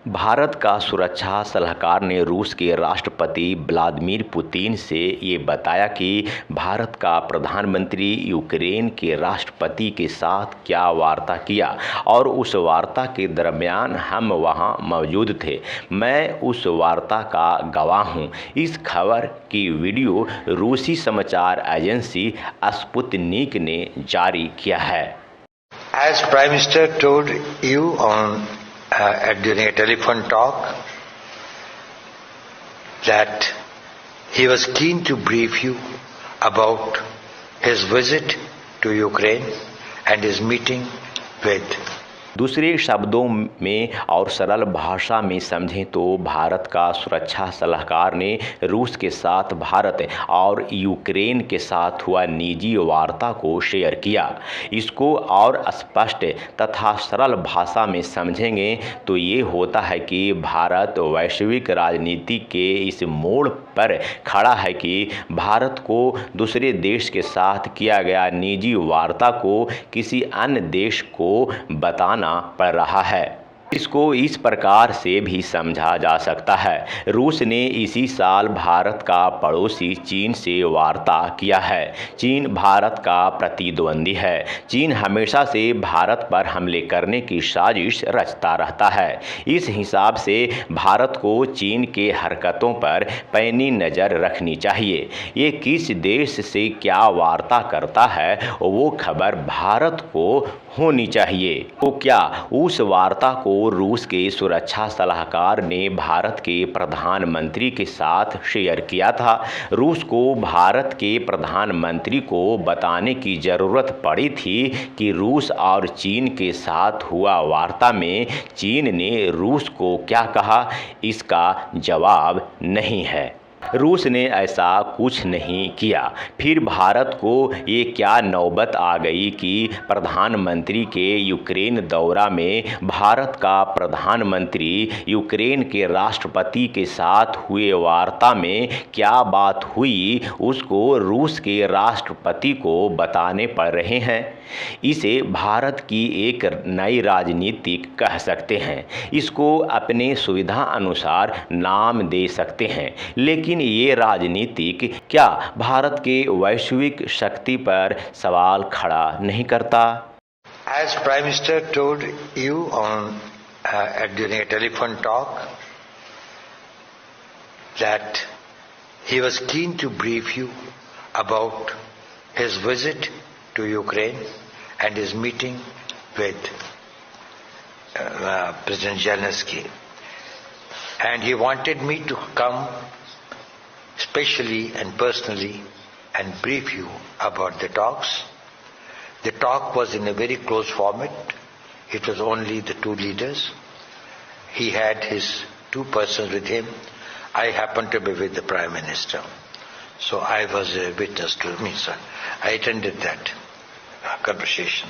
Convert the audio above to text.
भारत का सुरक्षा सलाहकार ने रूस के राष्ट्रपति व्लादिमीर पुतिन से ये बताया कि भारत का प्रधानमंत्री यूक्रेन के राष्ट्रपति के साथ क्या वार्ता किया और उस वार्ता के दरमियान हम वहां मौजूद थे। मैं उस वार्ता का गवाह हूं। इस खबर की वीडियो रूसी समाचार एजेंसी स्पुतनिक ने जारी किया है। As Prime Minister told you during a telephone talk that he was keen to brief you about his visit to Ukraine and his meeting with दूसरे शब्दों में और सरल भाषा में समझें तो भारत का सुरक्षा सलाहकार ने रूस के साथ भारत और यूक्रेन के साथ हुआ निजी वार्ता को शेयर किया। इसको और स्पष्ट तथा सरल भाषा में समझेंगे तो ये होता है कि भारत वैश्विक राजनीति के इस मोड़ पर खड़ा है कि भारत को दूसरे देश के साथ किया गया निजी वार्ता को किसी अन्य देश को बताना पड़ रहा है। इसको इस प्रकार से भी समझा जा सकता है। रूस ने इसी साल भारत का पड़ोसी चीन से वार्ता किया है। चीन भारत का प्रतिद्वंदी है। चीन हमेशा से भारत पर हमले करने की साजिश रचता रहता है। इस हिसाब से भारत को चीन के हरकतों पर पैनी नज़र रखनी चाहिए। ये किस देश से क्या वार्ता करता है वो खबर भारत को होनी चाहिए। तो क्या उस वार्ता को रूस के सुरक्षा सलाहकार ने भारत के प्रधानमंत्री के साथ शेयर किया था? रूस को भारत के प्रधानमंत्री को बताने की ज़रूरत पड़ी थी कि रूस और चीन के साथ हुआ वार्ता में चीन ने रूस को क्या कहा? इसका जवाब नहीं है। रूस ने ऐसा कुछ नहीं किया। फिर भारत को ये क्या नौबत आ गई कि प्रधानमंत्री के यूक्रेन दौरा में भारत का प्रधानमंत्री यूक्रेन के राष्ट्रपति के साथ हुए वार्ता में क्या बात हुई उसको रूस के राष्ट्रपति को बताने पड़ रहे हैं। इसे भारत की एक नई राजनीति कह सकते हैं। इसको अपने सुविधा अनुसार नाम दे सकते हैं, लेकिन ये राजनीतिक क्या भारत के वैश्विक शक्ति पर सवाल खड़ा नहीं करता? As Prime Minister told you during a telephone talk that he was keen to brief you about his visit to Ukraine and his meeting with President Zelensky, and he wanted me to come specially and personally and brief you about the talks. The talk was in a very close format. It was only the two leaders. He had his two persons with him. I happened to be with the Prime Minister. So I was a witness to me, sir. I attended that conversation.